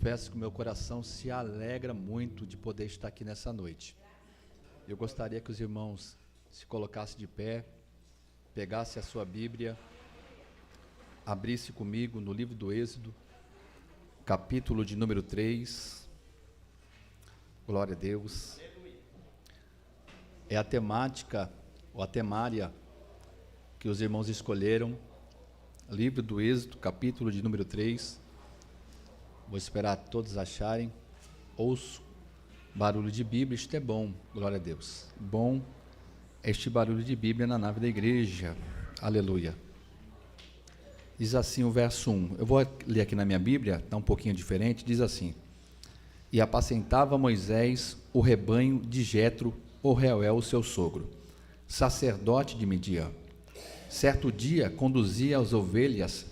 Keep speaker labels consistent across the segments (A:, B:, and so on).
A: Confesso que o meu coração se alegra muito de poder estar aqui nessa noite. Eu gostaria que os irmãos se colocassem de pé, pegassem a sua Bíblia, abrisse comigo no livro do Êxodo, capítulo de número 3. Glória a Deus. É a temática, ou a temária, que os irmãos escolheram. Livro do Êxodo, capítulo de número 3. Vou esperar todos acharem. Ouço barulho de Bíblia, isto é bom, glória a Deus. Bom este barulho de Bíblia na nave da igreja, aleluia. Diz assim o verso 1, eu vou ler aqui na minha Bíblia, está um pouquinho diferente, diz assim: E apacentava Moisés o rebanho de Jetro, o Reuel, o seu sogro, sacerdote de Midian. Certo dia conduzia as ovelhas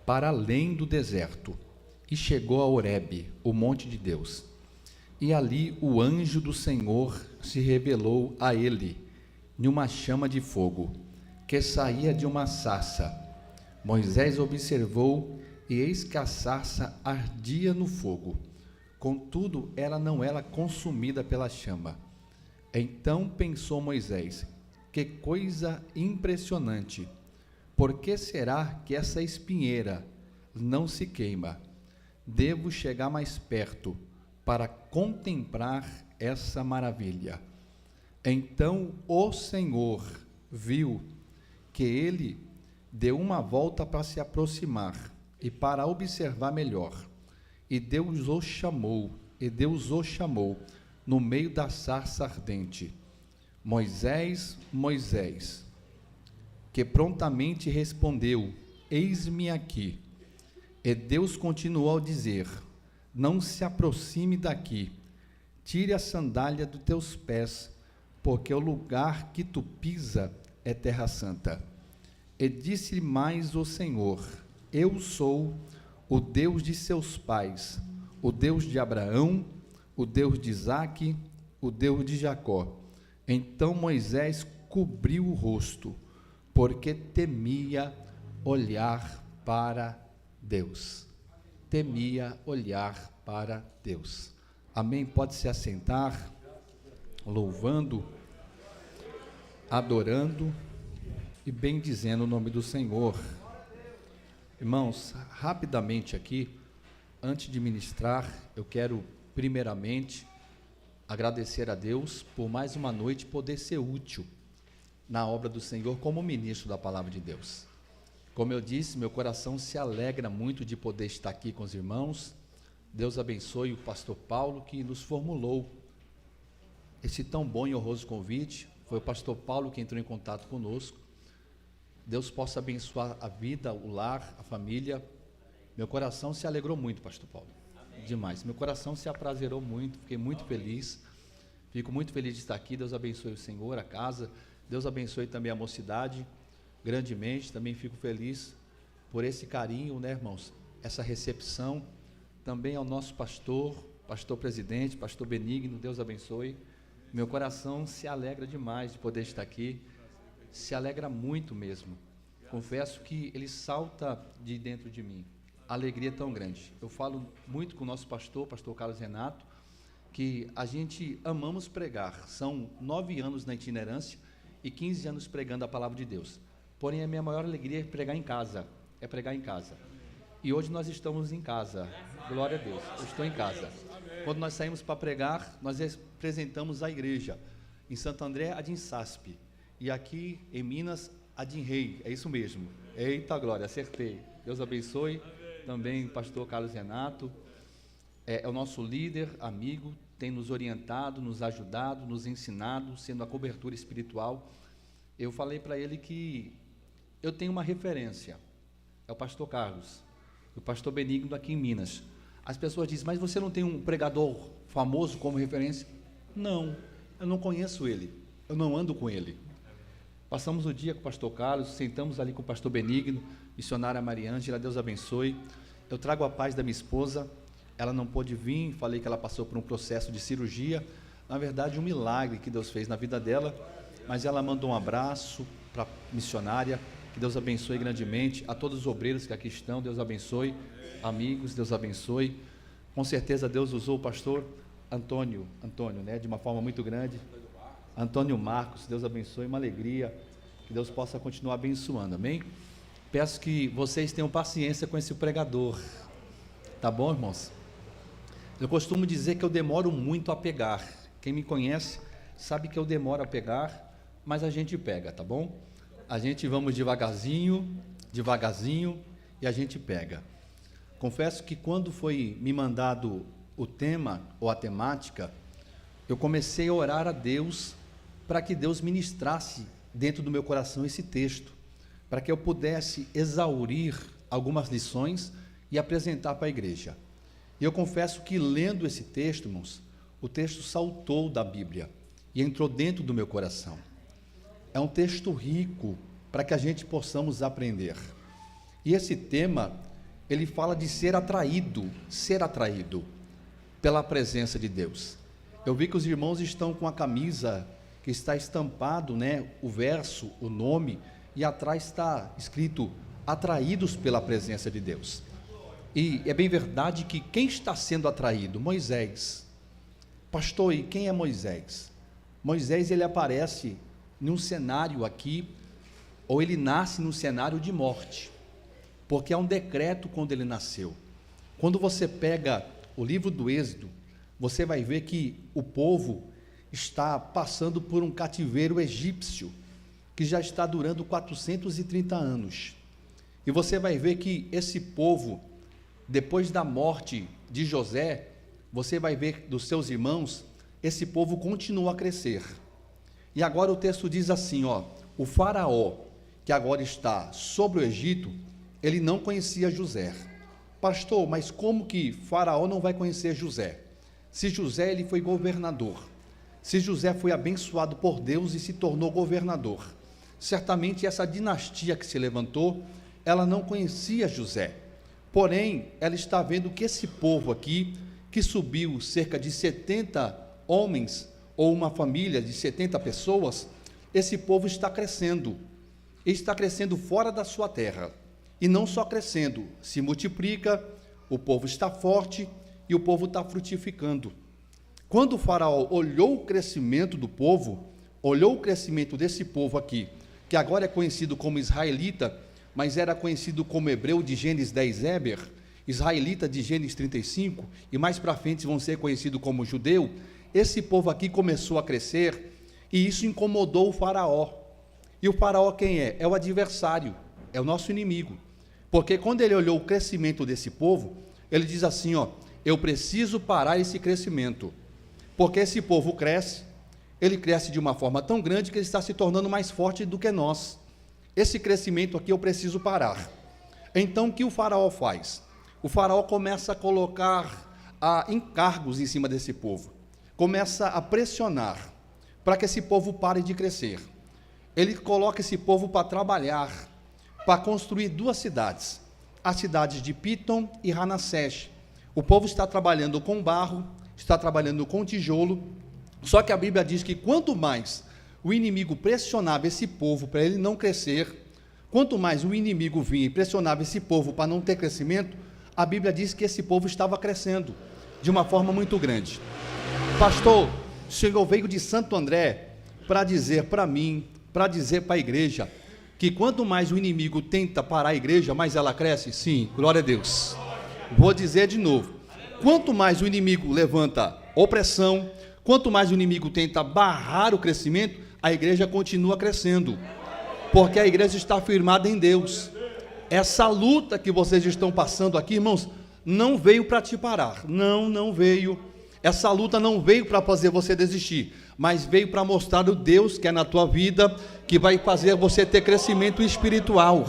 A: para além do deserto, e chegou a Horebe, o monte de Deus. E ali o anjo do Senhor se revelou a ele, numa chama de fogo, que saía de uma sarça. Moisés observou, e eis que a sarça ardia no fogo, contudo ela não era consumida pela chama. Então pensou Moisés: que coisa impressionante! Por que será que essa espinheira não se queima? Devo chegar mais perto para contemplar essa maravilha. Então o Senhor viu que ele deu uma volta para se aproximar e para observar melhor. E Deus o chamou no meio da sarça ardente: Moisés, Moisés. Que prontamente respondeu: eis-me aqui. E Deus continuou a dizer: não se aproxime daqui, tire a sandália dos teus pés, porque o lugar que tu pisa é terra santa. E disse-lhe mais o Senhor: eu sou o Deus de seus pais, o Deus de Abraão, o Deus de Isaque, o Deus de Jacó. Então Moisés cobriu o rosto, porque temia olhar para Deus. Temia olhar para Deus. Amém? Pode se assentar, louvando, adorando e bendizendo o nome do Senhor. Irmãos, rapidamente aqui, antes de ministrar, eu quero primeiramente agradecer a Deus por mais uma noite poder ser útil na obra do Senhor como ministro da palavra de Deus. Como eu disse, meu coração se alegra muito de poder estar aqui com os irmãos. Deus abençoe o pastor Paulo, que nos formulou esse tão bom e honroso convite. Foi o pastor Paulo que entrou em contato conosco. Deus possa abençoar a vida, o lar, a família. Meu coração se alegrou muito, pastor Paulo. Amém. Demais. Meu coração se aprazerou muito, fiquei muito feliz. Fico muito feliz de estar aqui. Deus abençoe o Senhor, a casa. Deus abençoe também a mocidade grandemente. Também fico feliz por esse carinho, né, irmãos, essa recepção. Também ao nosso pastor presidente, pastor Benigno, Deus abençoe. Meu coração se alegra demais de poder estar aqui, se alegra muito mesmo. Confesso que ele salta de dentro de mim, alegria tão grande. Eu falo muito com o nosso pastor Carlos Renato, que a gente amamos pregar. São 9 anos na itinerância e 15 anos pregando a palavra de Deus. Porém, a minha maior alegria é pregar em casa, E hoje nós estamos em casa, glória a Deus, eu estou em casa. Quando nós saímos para pregar, nós representamos a igreja, em Santo André, a Dinsasp, e aqui em Minas, a Dinrei, é isso mesmo. Eita glória, acertei. Deus abençoe também o pastor Carlos Renato, é o nosso líder, amigo, tem nos orientado, nos ajudado, nos ensinado, sendo a cobertura espiritual. Eu falei para ele que eu tenho uma referência, é o pastor Carlos, o pastor Benigno aqui em Minas. As pessoas dizem: mas você não tem um pregador famoso como referência? Não, eu não conheço ele, eu não ando com ele. Passamos o dia com o pastor Carlos, sentamos ali com o pastor Benigno, missionária Mariângela, Deus abençoe. Eu trago a paz da minha esposa, ela não pôde vir, falei que ela passou por um processo de cirurgia, na verdade um milagre que Deus fez na vida dela, mas ela mandou um abraço para a missionária. Que Deus abençoe grandemente a todos os obreiros que aqui estão. Deus abençoe, amigos, Deus abençoe. Com certeza Deus usou o pastor Antônio, né, de uma forma muito grande. Antônio Marcos, Deus abençoe, uma alegria, que Deus possa continuar abençoando, amém? Peço que vocês tenham paciência com esse pregador, tá bom, irmãos? Eu costumo dizer que eu demoro muito a pegar. Quem me conhece sabe que eu demoro a pegar, mas a gente pega, tá bom? A gente vamos devagarzinho, e a gente pega. Confesso que quando foi me mandado o tema ou a temática, eu comecei a orar a Deus para que Deus ministrasse dentro do meu coração esse texto, para que eu pudesse exaurir algumas lições e apresentar para a igreja. E eu confesso que lendo esse texto, irmãos, o texto saltou da Bíblia e entrou dentro do meu coração. É um texto rico para que a gente possamos aprender. E esse tema, ele fala de ser atraído pela presença de Deus. Eu vi que os irmãos estão com a camisa que está estampado, né, o verso, o nome, e atrás está escrito, atraídos pela presença de Deus. E é bem verdade que quem está sendo atraído? Moisés. Pastor, e quem é Moisés? Moisés, ele aparece num cenário aqui, ou ele nasce num cenário de morte, porque é um decreto quando ele nasceu. Quando você pega o livro do Êxodo, você vai ver que o povo está passando por um cativeiro egípcio, que já está durando 430 anos. E você vai ver que esse povo, depois da morte de José, você vai ver dos seus irmãos, esse povo continua a crescer. E agora o texto diz assim, ó, o faraó, que agora está sobre o Egito, ele não conhecia José. Pastor, mas como que faraó não vai conhecer José? Se José, ele foi governador, se José foi abençoado por Deus e se tornou governador, certamente essa dinastia que se levantou, ela não conhecia José. Porém, ela está vendo que esse povo aqui, que subiu cerca de 70 homens, ou uma família de 70 pessoas, esse povo está crescendo fora da sua terra, e não só crescendo, se multiplica, o povo está forte, e o povo está frutificando. Quando o faraó olhou o crescimento do povo, olhou o crescimento desse povo aqui, que agora é conhecido como israelita, mas era conhecido como hebreu de Gênesis 10 Eber, israelita de Gênesis 35, e mais para frente vão ser conhecidos como judeu. Esse povo aqui começou a crescer, e isso incomodou o faraó. E o faraó quem é? É o adversário, é o nosso inimigo. Porque quando ele olhou o crescimento desse povo, ele diz assim, ó, eu preciso parar esse crescimento, porque esse povo cresce, ele cresce de uma forma tão grande que ele está se tornando mais forte do que nós. Esse crescimento aqui eu preciso parar. Então o que o faraó faz? O faraó começa a colocar encargos em cima desse povo, começa a pressionar para que esse povo pare de crescer. Ele coloca esse povo para trabalhar, para construir duas cidades, as cidades de Pitom e Manassés. O povo está trabalhando com barro, está trabalhando com tijolo, só que a Bíblia diz que quanto mais o inimigo pressionava esse povo para ele não crescer, quanto mais o inimigo vinha e pressionava esse povo para não ter crescimento, a Bíblia diz que esse povo estava crescendo de uma forma muito grande. Pastor, o senhor veio de Santo André para dizer para mim, para dizer para a igreja, que quanto mais o inimigo tenta parar a igreja, mais ela cresce? Sim, glória a Deus. Vou dizer de novo, quanto mais o inimigo levanta opressão, quanto mais o inimigo tenta barrar o crescimento, a igreja continua crescendo, porque a igreja está firmada em Deus. Essa luta que vocês estão passando aqui, irmãos, não veio para te parar, não veio. Essa luta não veio para fazer você desistir, mas veio para mostrar o Deus que é na tua vida, que vai fazer você ter crescimento espiritual.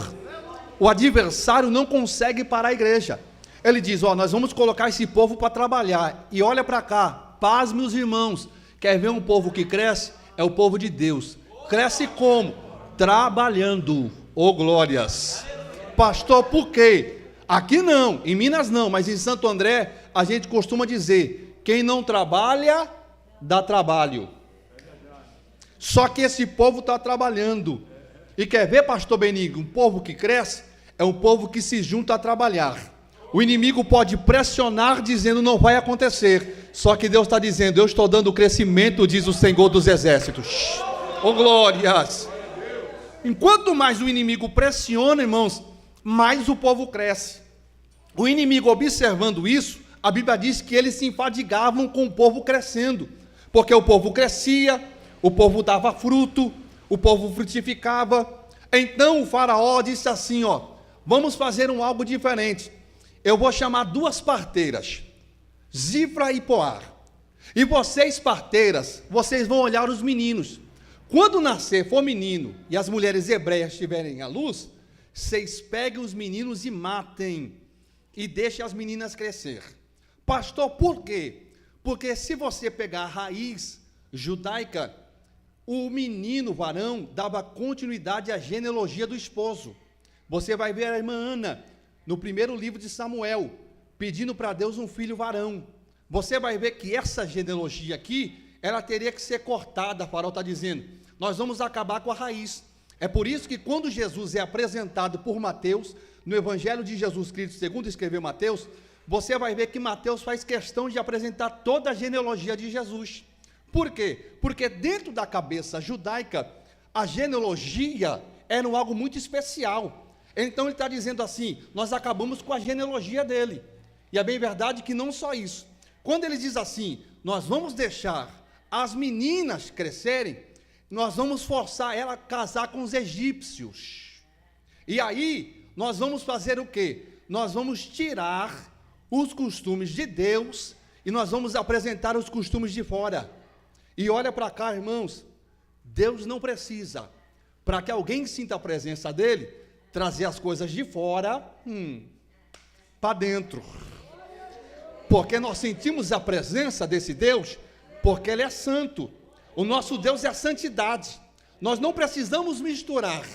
A: O adversário não consegue parar a igreja. Ele diz, nós vamos colocar esse povo para trabalhar, e olha para cá, paz, meus irmãos, quer ver um povo que cresce? É o povo de Deus. Cresce como? Trabalhando. Glórias. Pastor, por quê? Aqui não, em Minas não, mas em Santo André, a gente costuma dizer, quem não trabalha, dá trabalho. Só que esse povo está trabalhando. E quer ver, pastor Benigno, um povo que cresce, é um povo que se junta a trabalhar. O inimigo pode pressionar dizendo não vai acontecer. Só que Deus está dizendo, eu estou dando crescimento, diz o Senhor dos Exércitos. Oh glórias! Enquanto mais o inimigo pressiona, irmãos, mais o povo cresce. O inimigo, observando isso, a Bíblia diz que eles se enfadigavam com o povo crescendo, porque o povo crescia, o povo dava fruto, o povo frutificava. Então o faraó disse assim, vamos fazer algo diferente. Eu vou chamar 2 parteiras, Zifra e Poar. E vocês, parteiras, vocês vão olhar os meninos. Quando nascer for menino e as mulheres hebreias tiverem a luz, vocês peguem os meninos e matem, e deixem as meninas crescer. Pastor, por quê? Porque se você pegar a raiz judaica, o menino varão dava continuidade à genealogia do esposo. Você vai ver a irmã Ana, no primeiro livro de Samuel, pedindo para Deus um filho varão. Você vai ver que essa genealogia aqui, ela teria que ser cortada. A Faraó está dizendo, nós vamos acabar com a raiz. É por isso que quando Jesus é apresentado por Mateus, no Evangelho de Jesus Cristo, segundo escreveu Mateus, você vai ver que Mateus faz questão de apresentar toda a genealogia de Jesus. Por quê? Porque dentro da cabeça judaica, a genealogia era algo muito especial. Então ele está dizendo assim, nós acabamos com a genealogia dele. E é bem verdade que não só isso. Quando ele diz assim, nós vamos deixar as meninas crescerem, nós vamos forçar ela a casar com os egípcios. E aí, nós vamos fazer o quê? Nós vamos tirar os costumes de Deus e nós vamos apresentar os costumes de fora. E olha para cá, irmãos, Deus não precisa, para que alguém sinta a presença dele, trazer as coisas de fora para dentro. Porque nós sentimos a presença desse Deus, porque ele é santo. O nosso Deus é a santidade. Nós não precisamos misturar.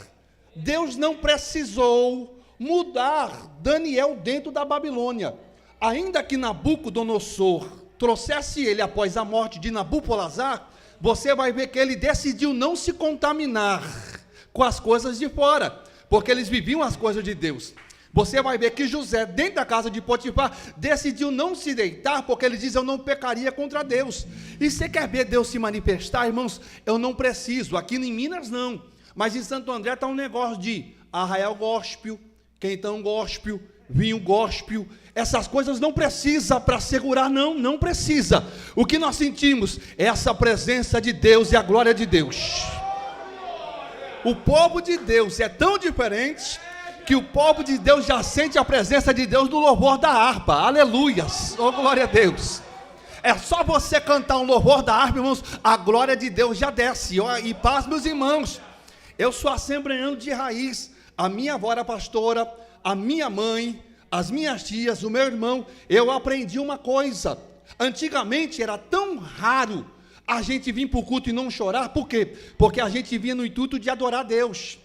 A: Deus não precisou mudar Daniel dentro da Babilônia. Ainda que Nabucodonosor trouxesse ele após a morte de Nabopolassar, você vai ver que ele decidiu não se contaminar com as coisas de fora, porque eles viviam as coisas de Deus. Você vai ver que José, dentro da casa de Potifar, decidiu não se deitar, porque ele diz, eu não pecaria contra Deus. E você quer ver Deus se manifestar, irmãos? Eu não preciso, aqui em Minas não, mas em Santo André está um negócio de arraial gospel, quentão gospel, vinho gospel, essas coisas não precisa para segurar, não precisa. O que nós sentimos é essa presença de Deus e a glória de Deus. O povo de Deus é tão diferente, que o povo de Deus já sente a presença de Deus no louvor da harpa, aleluias, oh glória a Deus. É só você cantar um louvor da harpa, irmãos, a glória de Deus já desce. E paz, meus irmãos, eu sou assembleano de raiz, a minha avó era pastora, a minha mãe, as minhas tias, o meu irmão. Eu aprendi uma coisa, antigamente era tão raro a gente vir para o culto e não chorar. Por quê? Porque a gente vinha no intuito de adorar a Deus,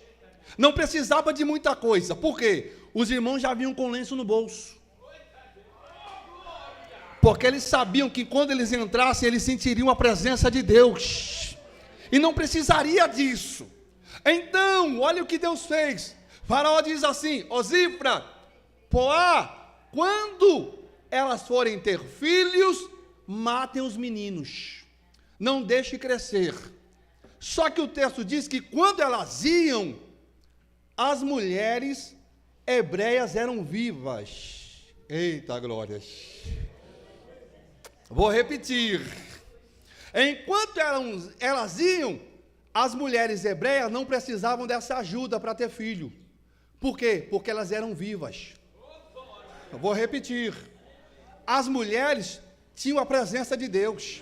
A: não precisava de muita coisa. Por quê? Os irmãos já vinham com lenço no bolso, porque eles sabiam que quando eles entrassem, eles sentiriam a presença de Deus, e não precisaria disso. Então, olha o que Deus fez. Faraó diz assim, Zifra, Poá, quando elas forem ter filhos, matem os meninos, não deixe crescer. Só que o texto diz que quando elas iam, as mulheres hebreias eram vivas. Eita glórias. Vou repetir. Enquanto elas iam, as mulheres hebreias não precisavam dessa ajuda para ter filho. Por quê? Porque elas eram vivas. Eu vou repetir. As mulheres tinham a presença de Deus.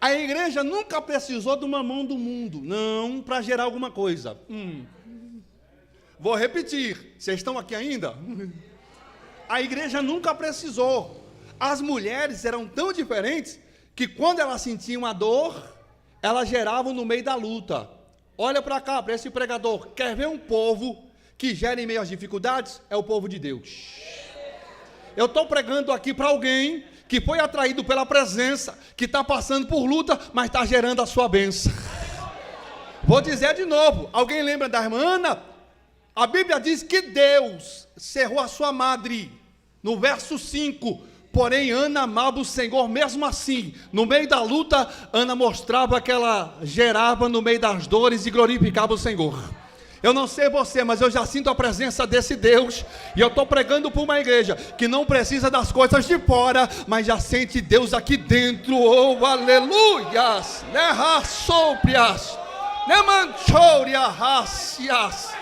A: A igreja nunca precisou de uma mão do mundo, não, para gerar alguma coisa. Vou repetir. Vocês estão aqui ainda? A igreja nunca precisou. As mulheres eram tão diferentes que quando elas sentiam a dor, elas geravam no meio da luta. Olha para cá, para esse pregador. Quer ver um povo que gera em meio às dificuldades? É o povo de Deus. Eu estou pregando aqui para alguém que foi atraído pela presença, que está passando por luta, mas está gerando a sua bênção. Vou dizer de novo. Alguém lembra da irmã Ana?
B: A Bíblia diz que Deus cerrou a sua madre. No verso 5, porém Ana amava o Senhor mesmo assim. No meio da luta, Ana mostrava que ela gerava no meio das dores e glorificava o Senhor. Eu não sei você, mas eu já sinto a presença desse Deus. E eu estou pregando para uma igreja que não precisa das coisas de fora, mas já sente Deus aqui dentro. Oh, aleluias! Ne raçouprias, ne manchouria racias,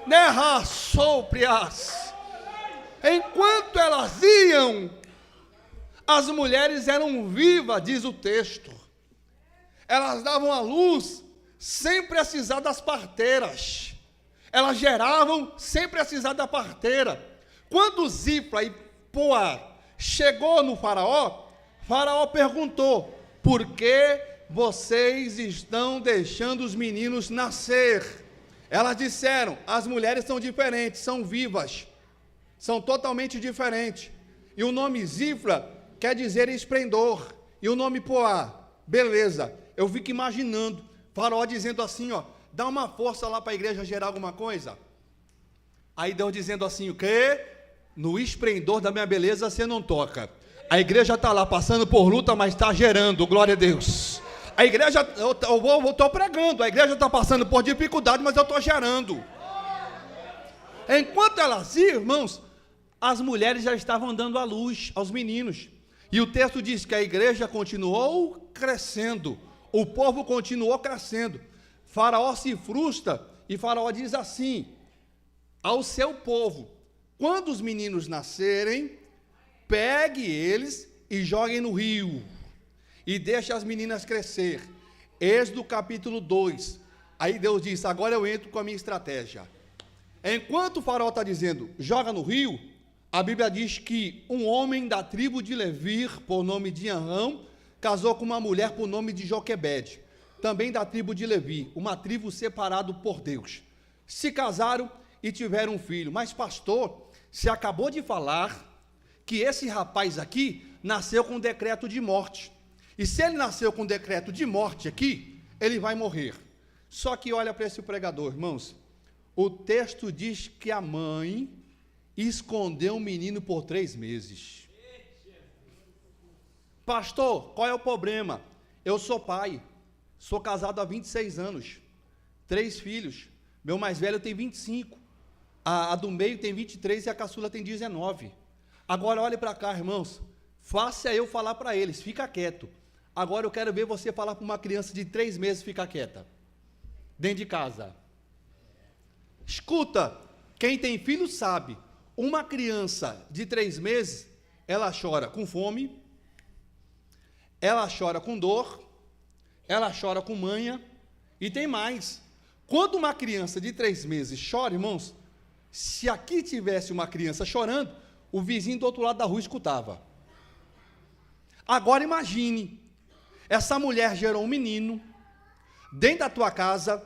B: ne raçouprias. Enquanto elas iam, as mulheres eram vivas, diz o texto. Elas davam à luz sem precisar das parteiras. Elas geravam sem precisar da parteira. Quando Zípora e Poá chegou no faraó, faraó perguntou: por que vocês estão deixando os meninos nascer? Elas disseram: as mulheres são diferentes, são vivas, são totalmente diferentes. E o nome Zípora quer dizer esplendor, e o nome Poá, beleza. Eu fico imaginando faraó dizendo assim, ó: dá uma força lá para a igreja gerar alguma coisa. Aí Deus dizendo assim: o quê? No esplendor da minha beleza você não toca. A igreja está lá passando por luta, mas está gerando, glória a Deus. A igreja, eu estou pregando, a igreja está passando por dificuldade, mas eu estou gerando. Enquanto elas iam, irmãos, as mulheres já estavam dando à luz aos meninos. E o texto diz que a igreja continuou crescendo, o povo continuou crescendo. Faraó se frustra e Faraó diz assim ao seu povo: quando os meninos nascerem, pegue eles e joguem no rio, e deixe as meninas crescer. Êxodo capítulo 2. Aí Deus diz: agora eu entro com a minha estratégia. Enquanto o Faraó está dizendo, joga no rio, a Bíblia diz que um homem da tribo de Levi, por nome de Arão, casou com uma mulher por nome de Joquebede, também da tribo de Levi, uma tribo separada por Deus. Se casaram e tiveram um filho. Mas pastor, você acabou de falar que esse rapaz aqui nasceu com decreto de morte. E se ele nasceu com decreto de morte aqui, ele vai morrer. Só que olha para esse pregador, irmãos. O texto diz que a mãe escondeu o menino por 3 meses. Pastor, qual é o problema? Eu sou pai, sou casado há 26 anos, 3 filhos, meu mais velho tem 25, a do meio tem 23 e a caçula tem 19. Agora olhe para cá, irmãos, faça eu falar para eles, fica quieto. Agora eu quero ver você falar para uma criança de 3 meses ficar quieta, dentro de casa. Escuta, quem tem filho sabe, uma criança de 3 meses, ela chora com fome, ela chora com dor, ela chora com manha, e tem mais. Quando uma criança de 3 meses chora, irmãos, se aqui tivesse uma criança chorando, o vizinho do outro lado da rua escutava. Agora imagine, essa mulher gerou um menino, dentro da tua casa,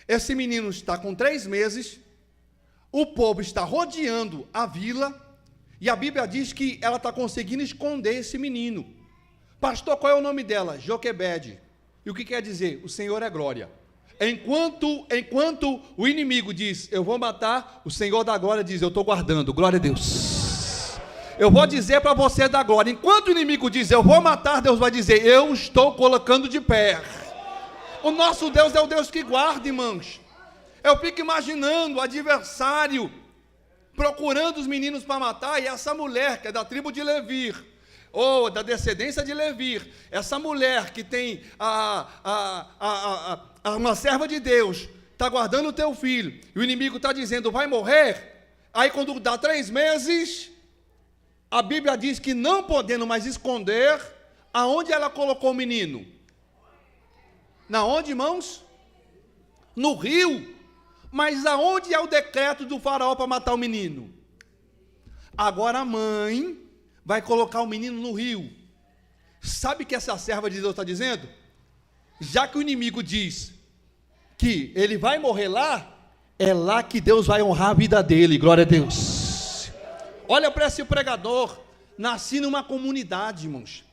B: esse menino está com 3 meses, o povo está rodeando a vila, e a Bíblia diz que ela está conseguindo esconder esse menino. Pastor, qual é o nome dela? Joquebede. E o que quer dizer? O Senhor é glória. Enquanto o inimigo diz, eu vou matar, o Senhor da glória diz, eu estou guardando, glória a Deus. Eu vou dizer para você da glória, enquanto o inimigo diz, eu vou matar, Deus vai dizer, eu estou colocando de pé. O nosso Deus é o Deus que guarda, irmãos. Eu fico imaginando o adversário procurando os meninos para matar, e essa mulher que é da tribo de Levi, ou da descendência de Levi, essa mulher que tem uma serva de Deus, está guardando o teu filho, e o inimigo está dizendo, vai morrer. Aí quando dá 3 meses, a Bíblia diz que não podendo mais esconder, aonde ela colocou o menino? Na onde, irmãos? No rio. Mas aonde é o decreto do faraó para matar o menino? Agora a mãe vai colocar o menino no rio. Sabe o que essa serva de Deus está dizendo? Já que o inimigo diz que ele vai morrer lá, é lá que Deus vai honrar a vida dele, glória a Deus. Olha para esse pregador, nasci numa comunidade, irmãos.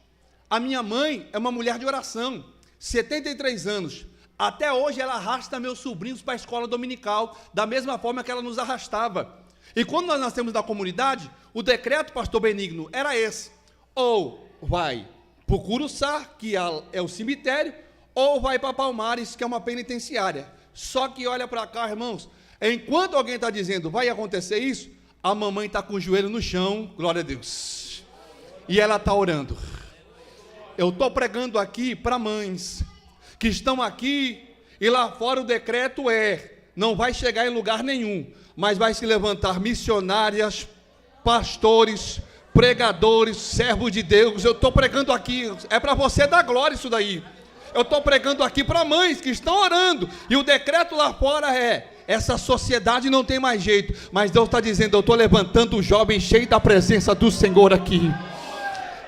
B: A minha mãe é uma mulher de oração, 73 anos. Até hoje ela arrasta meus sobrinhos para a escola dominical, da mesma forma que ela nos arrastava. E quando nós nascemos na comunidade, o decreto, pastor Benigno, era esse: ou vai para o Curuçá, que é o cemitério, ou vai para Palmares, que é uma penitenciária. Só que olha para cá, irmãos, enquanto alguém está dizendo, vai acontecer isso, a mamãe está com o joelho no chão, glória a Deus, e ela está orando. Eu estou pregando aqui para mães, que estão aqui, e lá fora o decreto não vai chegar em lugar nenhum, mas vai se levantar missionárias, pastores, pregadores, servos de Deus. Eu estou pregando aqui, é para você dar glória isso daí. Eu estou pregando aqui para mães que estão orando, e o decreto lá fora essa sociedade não tem mais jeito, mas Deus está dizendo, eu estou levantando um jovem cheio da presença do Senhor aqui.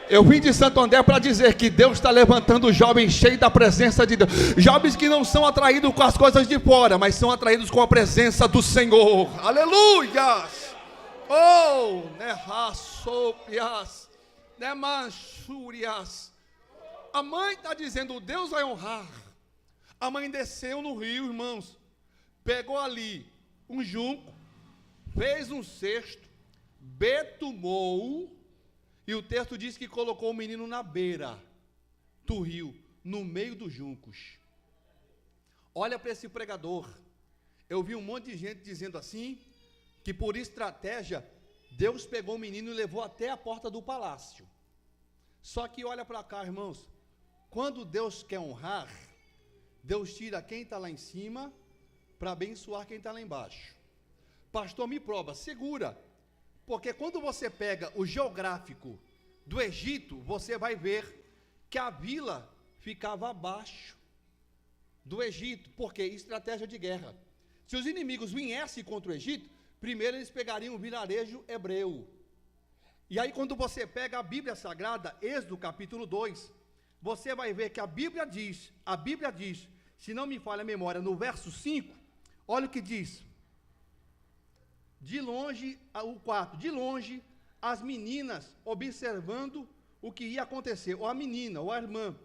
B: Eu vim de Santo André para dizer que Deus está levantando jovens cheios da presença de Deus, jovens que não são atraídos com as coisas de fora, mas são atraídos com a presença do Senhor. Aleluia! Oh, né raçopias, né manchúrias. A mãe está dizendo, Deus vai honrar. A mãe desceu no rio, irmãos, pegou ali um junco, fez um cesto, betumou, e o texto diz que colocou o menino na beira do rio, no meio dos juncos. Olha para esse pregador. Eu vi um monte de gente dizendo assim, que por estratégia, Deus pegou o menino e levou até a porta do palácio. Só que olha para cá, irmãos, quando Deus quer honrar, Deus tira quem está lá em cima, para abençoar quem está lá embaixo. Pastor, me prova, segura. Porque quando você pega o geográfico do Egito, você vai ver que a vila ficava abaixo do Egito, porque estratégia de guerra. Se os inimigos viessem contra o Egito, primeiro eles pegariam o vilarejo hebreu. E aí quando você pega a Bíblia Sagrada, Êxodo capítulo 2, você vai ver que a Bíblia diz, se não me falha a memória, no verso 5, olha o que diz. De longe, o 4, de longe, as meninas observando o que ia acontecer, ou a menina, ou a irmã.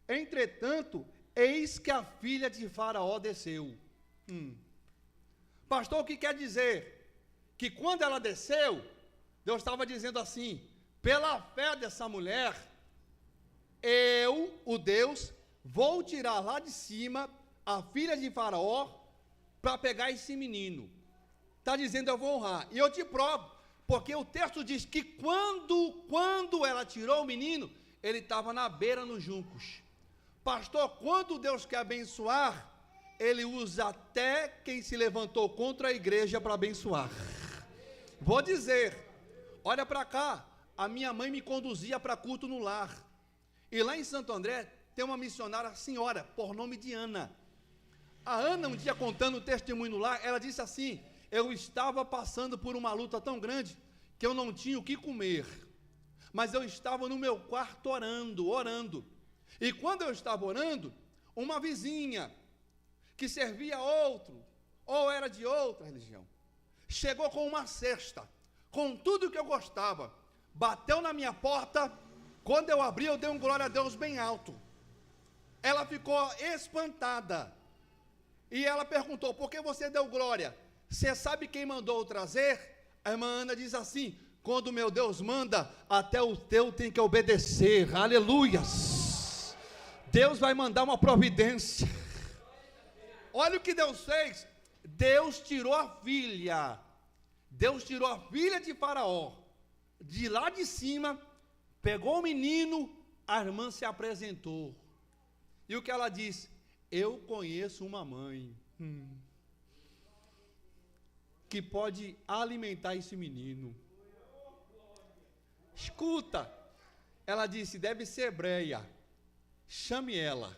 B: Entretanto, eis que a filha de Faraó desceu. Pastor, o que quer dizer? Que quando ela desceu, Deus estava dizendo assim, pela fé dessa mulher, eu, o Deus, vou tirar lá de cima a filha de Faraó para pegar esse menino. Está dizendo, eu vou honrar. E eu te provo, porque o texto diz que quando ela tirou o menino, ele estava na beira nos juncos. Pastor, quando Deus quer abençoar, Ele usa até quem se levantou contra a igreja para abençoar. Vou dizer, olha para cá, a minha mãe me conduzia para culto no lar. E lá em Santo André, tem uma missionária, senhora, por nome de Ana. A Ana, um dia contando o testemunho no lar, ela disse assim, eu estava passando por uma luta tão grande, que eu não tinha o que comer, mas eu estava no meu quarto orando, e quando eu estava orando, uma vizinha, que servia outro, ou era de outra religião, chegou com uma cesta, com tudo que eu gostava, bateu na minha porta, quando eu abri, eu dei um glória a Deus bem alto, ela ficou espantada, e ela perguntou, por que você deu glória? Você sabe quem mandou trazer? A irmã Ana diz assim, quando meu Deus manda, até o teu tem que obedecer, aleluias, Deus vai mandar uma providência. Olha o que Deus fez, Deus tirou a filha de Faraó, de lá de cima, pegou o menino, a irmã se apresentou, e o que ela disse? Eu conheço uma mãe, que pode alimentar esse menino. Escuta, ela disse, deve ser hebreia, chame ela.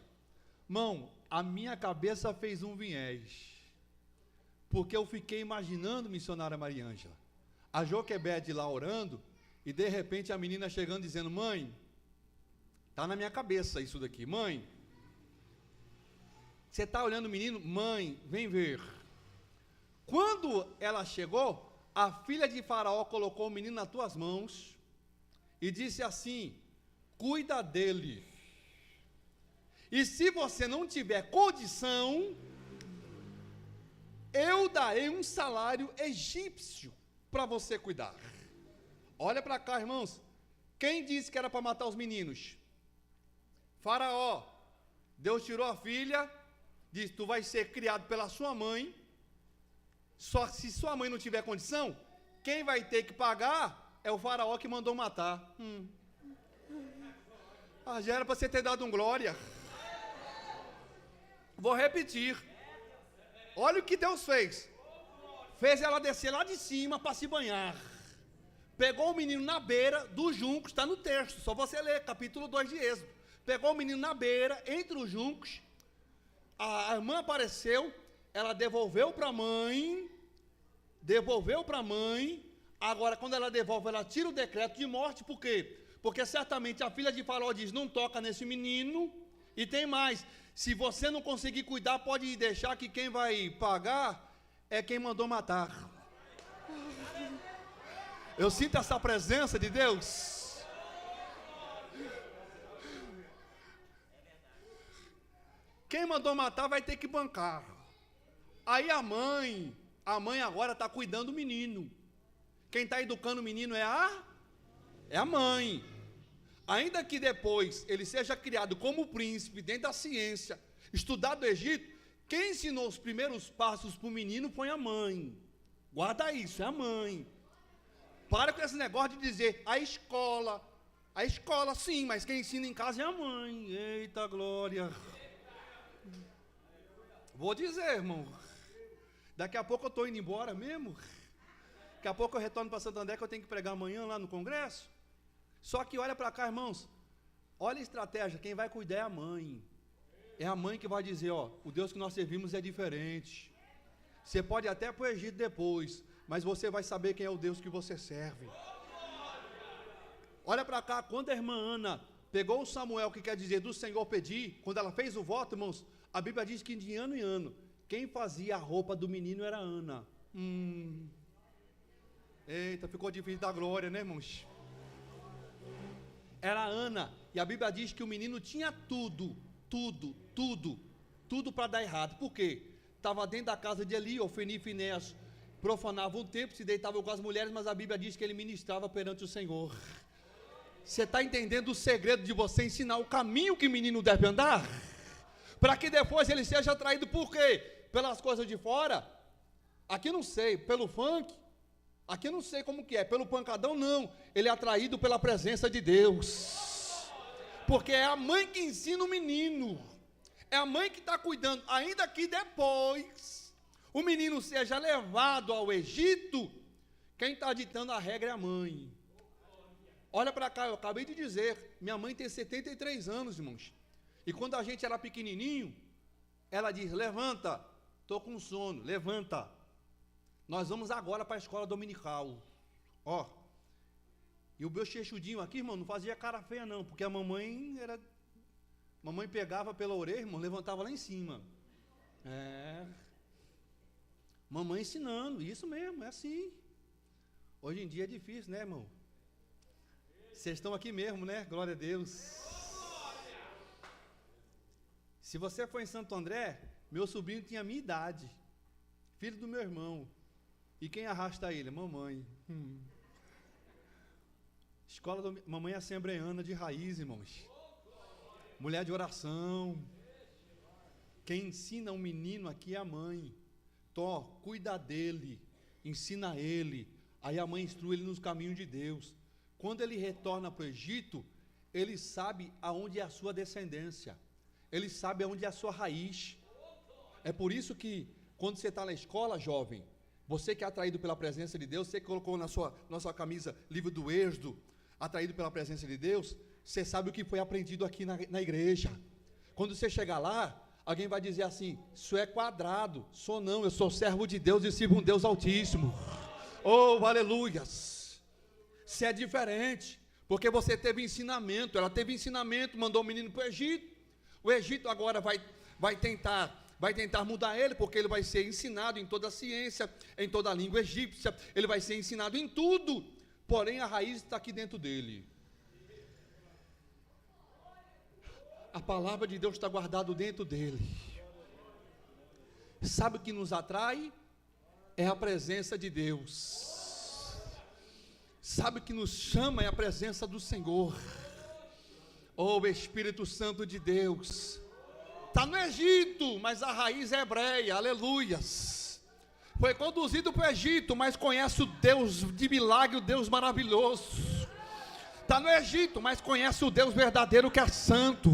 B: Mão, a minha cabeça fez um viés, porque eu fiquei imaginando, missionária Maria Ângela, a Joquebede lá orando, e de repente a menina chegando dizendo, mãe, está na minha cabeça isso daqui, mãe, você está olhando o menino? Mãe, vem ver. Quando ela chegou, a filha de Faraó colocou o menino nas tuas mãos, e disse assim, cuida dele, E se você não tiver condição, eu darei um salário egípcio para você cuidar. Olha para cá, irmãos. Quem disse que era para matar os meninos? Faraó. Deus tirou a filha, disse: tu vai ser criado pela sua mãe. Só que se sua mãe não tiver condição, quem vai ter que pagar é o faraó que mandou matar. Já era para você ter dado um glória. Vou repetir. Olha o que Deus fez. Fez ela descer lá de cima para se banhar. Pegou o menino na beira dos juncos, está no texto, só você ler, capítulo 2 de Êxodo. Pegou o menino na beira, entre os juncos. A irmã apareceu, ela devolveu para a mãe. Agora, quando ela devolve, ela tira o decreto de morte. Por quê? Porque certamente a filha de Faraó diz: não toca nesse menino. E tem mais: se você não conseguir cuidar, pode deixar que quem vai pagar é quem mandou matar. Eu sinto essa presença de Deus. Quem mandou matar vai ter que bancar. Aí a mãe agora está cuidando do menino. Quem está educando o menino é a mãe. Ainda que depois ele seja criado como príncipe, dentro da ciência, estudado do Egito, quem ensinou os primeiros passos para o menino foi a mãe. Guarda isso, é a mãe. Para com esse negócio de dizer a escola sim, mas quem ensina em casa é a mãe. Eita glória. Vou dizer, irmão, daqui a pouco eu estou indo embora mesmo. Daqui a pouco eu retorno para Santo André, que eu tenho que pregar amanhã lá no congresso. Só que olha para cá, irmãos, olha a estratégia, quem vai cuidar é a mãe. É a mãe que vai dizer: ó, o Deus que nós servimos é diferente. Você pode até ir para o Egito depois, mas você vai saber quem é o Deus que você serve. Olha para cá, quando a irmã Ana pegou o Samuel, que quer dizer do Senhor pedir, quando ela fez o voto, irmãos, a Bíblia diz que de ano em ano, quem fazia a roupa do menino era Ana. Eita, ficou difícil da glória, né, irmãos? Era Ana, e a Bíblia diz que o menino tinha tudo para dar errado. Por quê? Estava dentro da casa de Eli, Ofni e Finéas profanavam o templo, se deitavam com as mulheres, mas a Bíblia diz que ele ministrava perante o Senhor. Você está entendendo o segredo de você ensinar o caminho que o menino deve andar? Para que depois ele seja atraído por quê? Pelas coisas de fora? Aqui não sei, pelo funk? Aqui não sei como que é, pelo pancadão não. Ele é atraído pela presença de Deus. Porque é a mãe que ensina o menino. É a mãe que está cuidando, ainda que depois o menino seja levado ao Egito, quem está ditando a regra é a mãe. Olha para cá, eu acabei de dizer, minha mãe tem 73 anos, irmãos. E quando a gente era pequenininho, ela diz: levanta, estou com sono, levanta. Nós vamos agora para a escola dominical. Ó, e o meu chechudinho aqui, irmão, não fazia cara feia não, porque a mamãe pegava pela orelha, irmão, levantava lá em cima. Mamãe ensinando, isso mesmo, é assim. Hoje em dia é difícil, né, irmão? Vocês estão aqui mesmo, né? Glória a Deus. Se você for em Santo André, meu sobrinho tinha a minha idade, filho do meu irmão. E quem arrasta ele? Mamãe. Mamãe assembleana de raiz, irmãos. Mulher de oração. Quem ensina o menino aqui é a mãe. Cuida dele, ensina ele. Aí a mãe instrui ele nos caminhos de Deus. Quando ele retorna para o Egito, ele sabe aonde é a sua descendência. Ele sabe aonde é a sua raiz. É por isso que, quando você está na escola, jovem, você que é atraído pela presença de Deus, você que colocou na sua camisa livro do Êxodo, atraído pela presença de Deus, você sabe o que foi aprendido aqui na igreja. Quando você chegar lá, alguém vai dizer assim: isso é quadrado. Sou não, eu sou servo de Deus e sirvo um Deus altíssimo. Oh, aleluias. Você é diferente, porque você teve ensinamento. Ela teve ensinamento, mandou o menino para o Egito. O Egito agora vai tentar mudar ele, porque ele vai ser ensinado em toda a ciência, em toda a língua egípcia, ele vai ser ensinado em tudo, porém a raiz está aqui dentro dele. A palavra de Deus está guardada dentro dele. Sabe o que nos atrai? É a presença de Deus. Sabe o que nos chama? É a presença do Senhor. Oh, Espírito Santo de Deus. Está no Egito, mas a raiz é hebreia, aleluias. Foi conduzido para o Egito, mas conhece o Deus de milagre, o Deus maravilhoso. Está no Egito, mas conhece o Deus verdadeiro que é santo.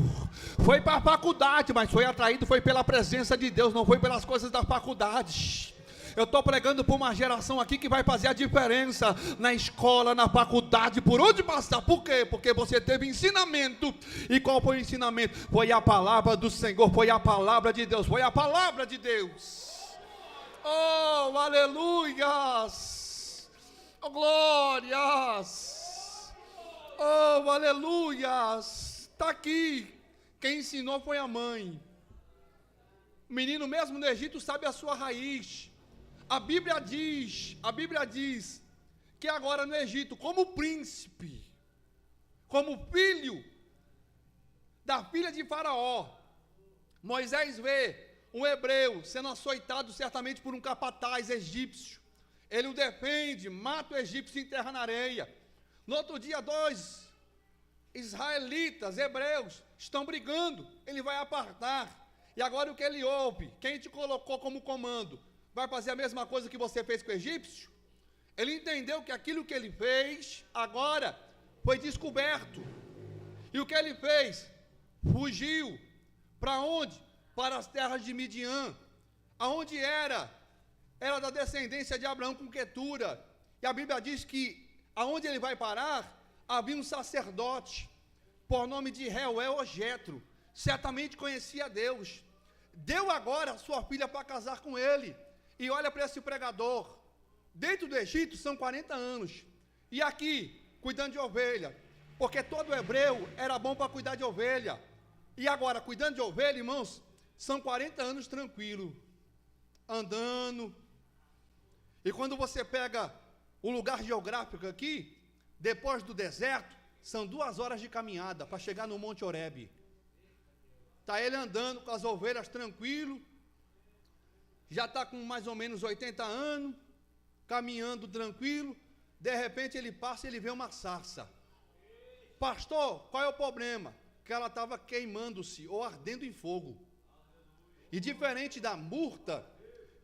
B: Foi para a faculdade, mas foi atraído, foi pela presença de Deus, não foi pelas coisas da faculdade. Eu estou pregando para uma geração aqui que vai fazer a diferença na escola, na faculdade, por onde passar. Por quê? Porque você teve ensinamento. E qual foi o ensinamento? Foi a palavra do Senhor, foi a palavra de Deus, foi a palavra de Deus. Oh, aleluias! Oh, glórias! Oh, aleluias! Está aqui. Quem ensinou foi a mãe. O menino mesmo no Egito sabe a sua raiz. A Bíblia diz que agora no Egito, como príncipe, como filho da filha de Faraó, Moisés vê um hebreu sendo açoitado certamente por um capataz egípcio. Ele o defende, mata o egípcio e enterra na areia. No outro dia, 2 israelitas, hebreus, estão brigando. Ele vai apartar. E agora o que ele ouve? Quem te colocou como comando? Vai fazer a mesma coisa que você fez com o egípcio? Ele entendeu que aquilo que ele fez, agora, foi descoberto. E o que ele fez? Fugiu. Para onde? Para as terras de Midian. Aonde era? Era da descendência de Abraão com Quetura. E a Bíblia diz que, aonde ele vai parar, havia um sacerdote, por nome de Reuel ou Jetro, certamente conhecia Deus. Deu agora sua filha para casar com ele. E olha para esse pregador, dentro do Egito são 40 anos, e aqui, cuidando de ovelha, porque todo hebreu era bom para cuidar de ovelha, e agora, cuidando de ovelha, irmãos, são 40 anos tranquilo, andando, e quando você pega o lugar geográfico aqui, depois do deserto, são 2 horas de caminhada, para chegar no Monte Horebe. Está ele andando com as ovelhas tranquilo, já está com mais ou menos 80 anos, caminhando tranquilo, de repente ele passa e ele vê uma sarça. Pastor, qual é o problema? Que ela estava queimando-se ou ardendo em fogo. E diferente da murta,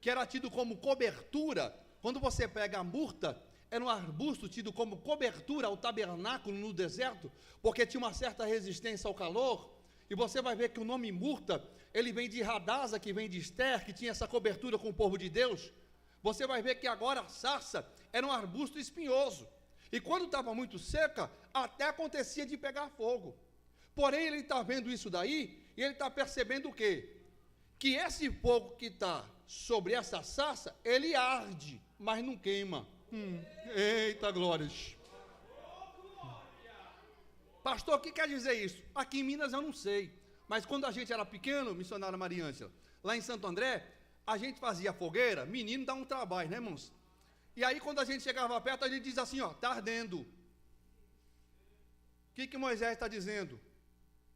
B: que era tido como cobertura, quando você pega a murta, era um arbusto tido como cobertura ao tabernáculo no deserto, porque tinha uma certa resistência ao calor. E você vai ver que o nome murta, ele vem de Radasa, que vem de Esther, que tinha essa cobertura com o povo de Deus. Você vai ver que agora a sarça era um arbusto espinhoso. E quando estava muito seca, até acontecia de pegar fogo. Porém, ele está vendo isso daí, e ele está percebendo o quê? Que esse fogo que está sobre essa sarça, ele arde, mas não queima. Eita glórias! Pastor, o que quer dizer isso? Aqui em Minas eu não sei, mas quando a gente era pequeno, missionária Maria Ângela, lá em Santo André, a gente fazia fogueira, menino dá um trabalho, né, irmãos? E aí quando a gente chegava perto, a gente diz assim, ó, está ardendo. O que Moisés está dizendo?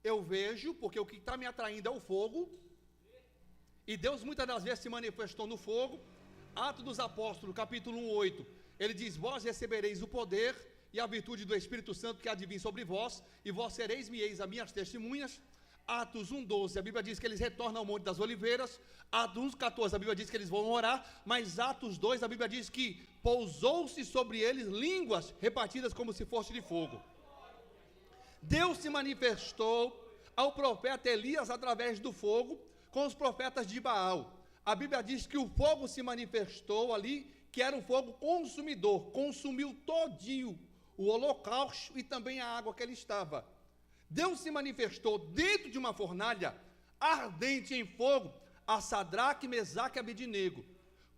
B: Eu vejo, porque o que está me atraindo é o fogo, e Deus muitas das vezes se manifestou no fogo. Atos dos Apóstolos, capítulo 1:8, ele diz, vós recebereis o poder e a virtude do Espírito Santo que há de vir sobre vós, e vós sereis-me-eis as minhas testemunhas. Atos 1:12, a Bíblia diz que eles retornam ao Monte das Oliveiras. Atos 1:14, a Bíblia diz que eles vão orar, mas Atos 2, a Bíblia diz que pousou-se sobre eles línguas repartidas como se fosse de fogo. Deus se manifestou ao profeta Elias através do fogo, com os profetas de Baal. A Bíblia diz que o fogo se manifestou ali, que era um fogo consumidor, consumiu todinho o holocausto e também a água que ele estava. Deus se manifestou dentro de uma fornalha ardente em fogo a Sadraque, Mesaque e Abednego.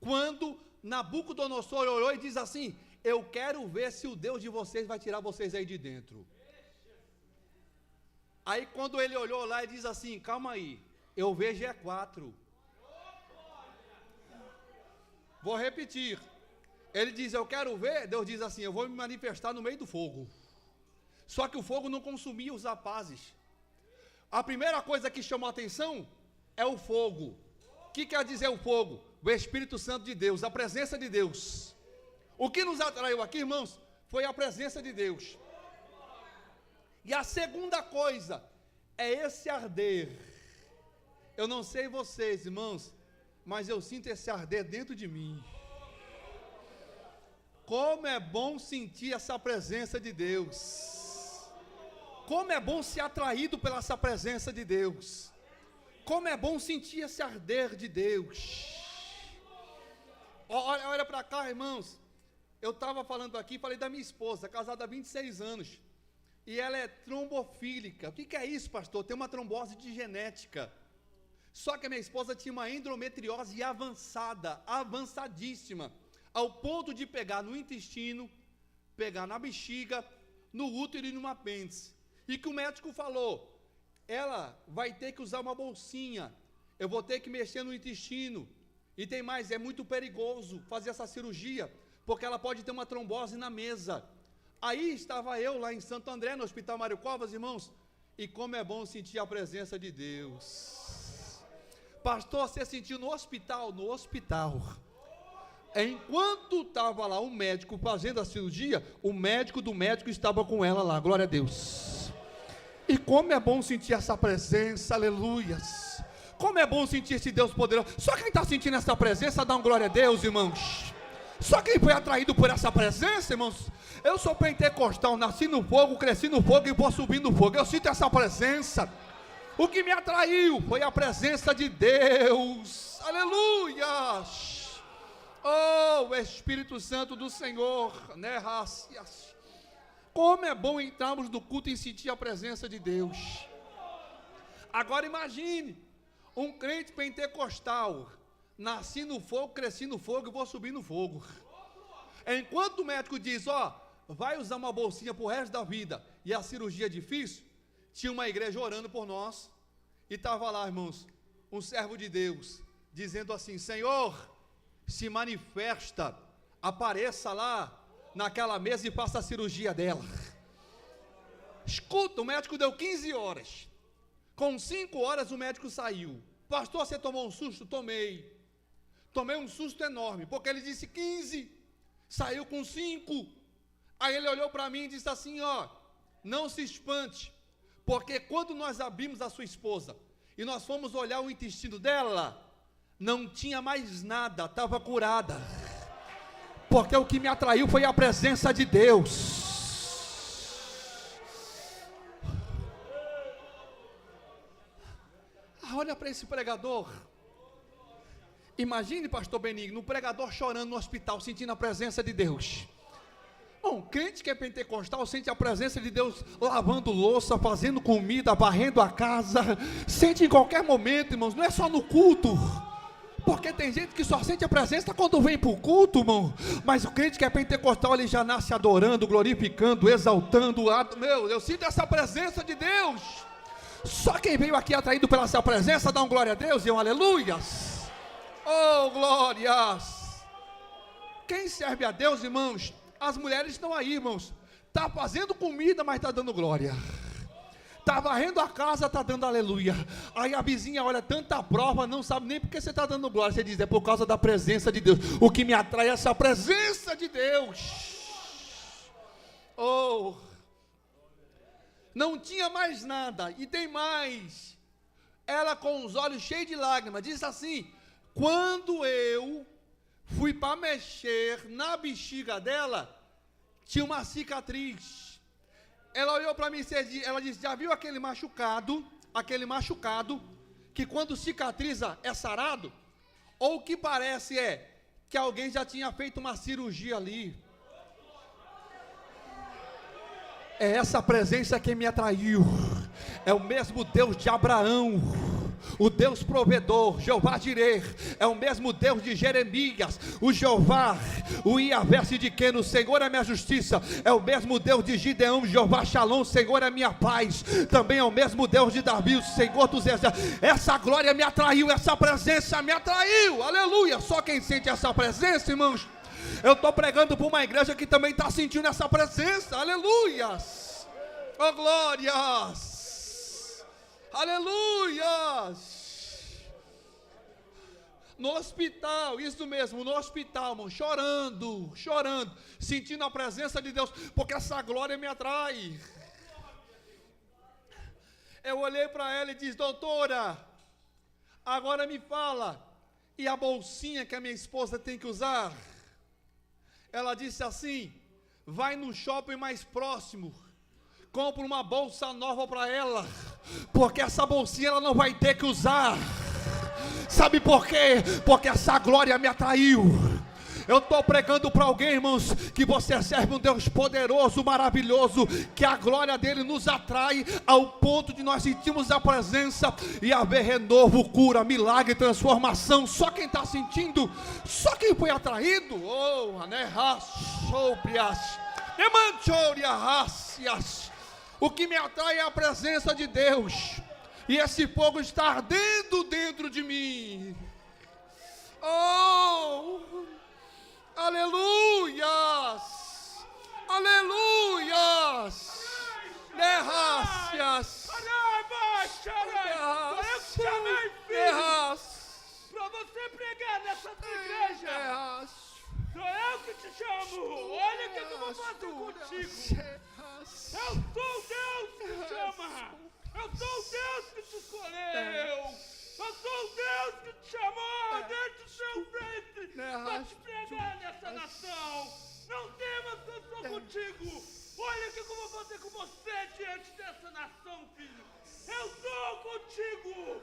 B: Quando Nabucodonosor olhou e diz assim, eu quero ver se o Deus de vocês vai tirar vocês aí de dentro. Aí quando ele olhou lá e diz assim, calma aí, eu vejo é 4. Vou repetir. Ele diz, eu quero ver, Deus diz assim, eu vou me manifestar no meio do fogo. Só que o fogo não consumia os rapazes. A primeira coisa que chamou a atenção é o fogo. O que quer dizer o fogo? O Espírito Santo de Deus, a presença de Deus. O que nos atraiu aqui, irmãos, foi a presença de Deus. E a segunda coisa é esse arder. Eu não sei vocês, irmãos, mas eu sinto esse arder dentro de mim. Como é bom sentir essa presença de Deus. Como é bom ser atraído pela essa presença de Deus. Como é bom sentir esse arder de Deus. Olha para cá, irmãos. Eu estava falando aqui, falei da minha esposa, casada há 26 anos. E ela é trombofílica. O que é isso, pastor? Tem uma trombose de genética. Só que a minha esposa tinha uma endometriose avançada, avançadíssima, ao ponto de pegar no intestino, pegar na bexiga, no útero e no apêndice. E que o médico falou, ela vai ter que usar uma bolsinha, eu vou ter que mexer no intestino, e tem mais, é muito perigoso fazer essa cirurgia, porque ela pode ter uma trombose na mesa. Aí estava eu lá em Santo André, no Hospital Mário Covas, irmãos, e como é bom sentir a presença de Deus. Pastor, você sentiu no hospital? No hospital. Enquanto estava lá um médico fazendo a cirurgia, o médico do médico estava com ela lá, glória a Deus. E como é bom sentir essa presença, aleluias. Como é bom sentir esse Deus poderoso. Só quem está sentindo essa presença, dá um glória a Deus, irmãos. Só quem foi atraído por essa presença, irmãos. Eu sou pentecostal, nasci no fogo, cresci no fogo e vou subir no fogo. Eu sinto essa presença. O que me atraiu foi a presença de Deus, aleluias. Oh, Espírito Santo do Senhor, né, racias. Como é bom entrarmos no culto e sentir a presença de Deus. Agora imagine, um crente pentecostal, nasci no fogo, cresci no fogo e vou subir no fogo. Enquanto o médico diz, vai usar uma bolsinha para o resto da vida, e a cirurgia é difícil, tinha uma igreja orando por nós, e estava lá, irmãos, um servo de Deus, dizendo assim, Senhor, se manifesta, apareça lá, naquela mesa e faça a cirurgia dela. Escuta, o médico deu 15 horas, com 5 horas o médico saiu. Pastor, você tomou um susto? Tomei um susto enorme, porque ele disse 15, saiu com 5, aí ele olhou para mim e disse assim, não se espante, porque quando nós abrimos a sua esposa, e nós fomos olhar o intestino dela, não tinha mais nada, estava curada, porque o que me atraiu foi a presença de Deus. Olha para esse pregador, imagine, pastor Benigno, um pregador chorando no hospital, sentindo a presença de Deus. Bom, crente que é pentecostal sente a presença de Deus lavando louça, fazendo comida, varrendo a casa, sente em qualquer momento, irmãos, não é só no culto, porque tem gente que só sente a presença quando vem para o culto, irmão, mas o crente que é pentecostal, ele já nasce adorando, glorificando, exaltando, eu sinto essa presença de Deus. Só quem veio aqui atraído pela essa presença, dá um glória a Deus e um aleluias. Oh, glórias. Quem serve a Deus, irmãos, as mulheres estão aí, irmãos, está fazendo comida, mas está dando glória, está varrendo a casa, está dando aleluia. Aí a vizinha olha, tanta prova, não sabe nem porque você está dando glória. Você diz, é por causa da presença de Deus. O que me atrai é essa presença de Deus. Oh, não tinha mais nada, e tem mais. Ela com os olhos cheios de lágrimas, diz assim, quando eu fui para mexer na bexiga dela, tinha uma cicatriz. Ela olhou para mim e ela disse, já viu aquele machucado, que quando cicatriza é sarado? Ou o que parece é, que alguém já tinha feito uma cirurgia ali. É essa presença que me atraiu, é o mesmo Deus de Abraão, o Deus provedor, Jeová Jireh, é o mesmo Deus de Jeremias, o Jeová, o Iavé Sidiqueno, Senhor é minha justiça, é o mesmo Deus de Gideão, Jeová Shalom, Senhor é minha paz, também é o mesmo Deus de Davi, o Senhor dos exércitos. Essa glória me atraiu, essa presença me atraiu, aleluia. Só quem sente essa presença, irmãos, eu estou pregando para uma igreja que também está sentindo essa presença, aleluias, oh glórias. Aleluias! No hospital, isso mesmo, no hospital, irmão, chorando, sentindo a presença de Deus, porque essa glória me atrai. Eu olhei para ela e disse: doutora, agora me fala, e a bolsinha que a minha esposa tem que usar? Ela disse assim: vai no shopping mais próximo, compra uma bolsa nova para ela, porque essa bolsinha ela não vai ter que usar. Sabe por quê? Porque essa glória me atraiu. Eu estou pregando para alguém, irmãos, que você serve um Deus poderoso, maravilhoso, que a glória dele nos atrai ao ponto de nós sentirmos a presença e haver renovo, cura, milagre, transformação. Só quem está sentindo, só quem foi atraído. O que me atrai é a presença de Deus, e esse fogo está ardendo dentro de mim. Oh, aleluias, aleluias, derrácias,
C: para você pregar nessa igreja. Sou eu que te chamo. Olha o que eu vou fazer contigo. Eu sou Deus que te chama. Eu sou Deus que te escolheu. Eu sou Deus que te chamou dentro do seu ventre para te pregar nessa nação. Não temas que eu estou contigo. Olha o que eu vou fazer com você diante dessa nação, filho. Eu estou contigo.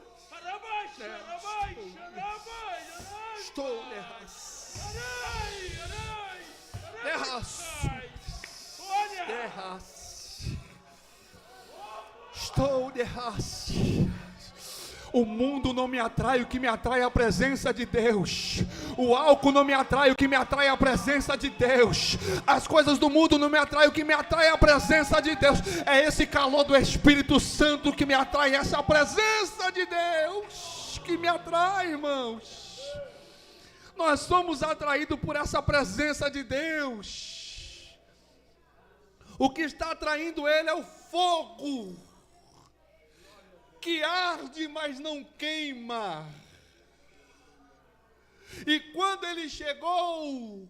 B: Estou derrace. O mundo não me atrai, o que me atrai é a presença de Deus. O álcool não me atrai, o que me atrai é a presença de Deus. As coisas do mundo não me atraem, o que me atrai é a presença de Deus. É esse calor do Espírito Santo que me atrai, essa presença de Deus que me atrai, irmãos. Nós somos atraídos por essa presença de Deus. O que está atraindo ele é o fogo que arde, mas não queima. E quando ele chegou,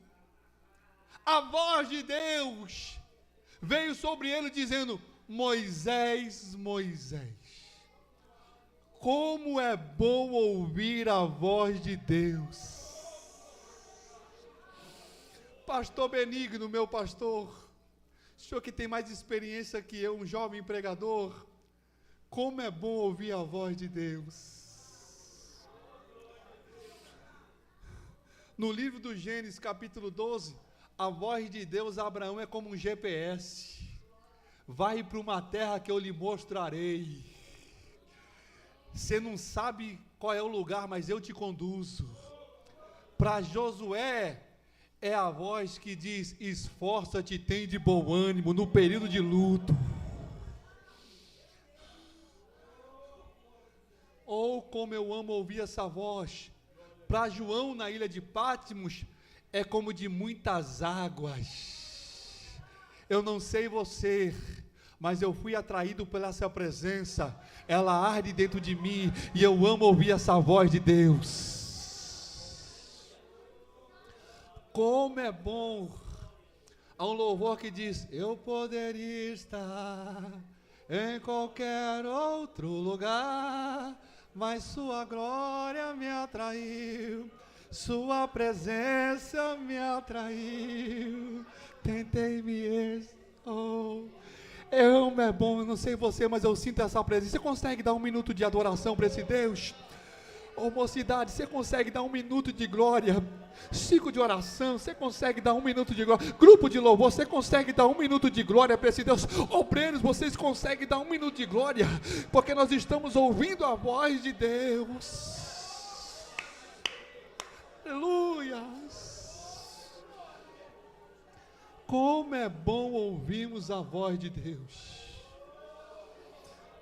B: a voz de Deus veio sobre ele dizendo: Moisés, Moisés. Como é bom ouvir a voz de Deus. Pastor Benigno, meu pastor, o senhor que tem mais experiência que eu, um jovem pregador, como é bom ouvir a voz de Deus. No livro do Gênesis, capítulo 12, a voz de Deus a Abraão é como um GPS. Vai para uma terra que eu lhe mostrarei. Você não sabe qual é o lugar, mas eu te conduzo. Para Josué, é a voz que diz: esforça-te, tem de bom ânimo no período de luto. Oh, como eu amo ouvir essa voz. Para João, na ilha de Patmos, é como de muitas águas. Eu não sei você, mas eu fui atraído pela essa presença. Ela arde dentro de mim e eu amo ouvir essa voz de Deus. Como é bom. Há um louvor que diz: eu poderia estar em qualquer outro lugar, mas sua glória me atraiu, sua presença me atraiu. Tentei me é bom, eu não sei você, mas eu sinto essa presença. Você consegue dar um minuto de adoração para esse Deus? Ô mocidade, você consegue dar um minuto de glória? Ciclo de oração, você consegue dar um minuto de glória? Grupo de louvor, você consegue dar um minuto de glória para esse Deus? Obreiros, vocês conseguem dar um minuto de glória? Porque nós estamos ouvindo a voz de Deus. Aleluia. Como é bom ouvirmos a voz de Deus.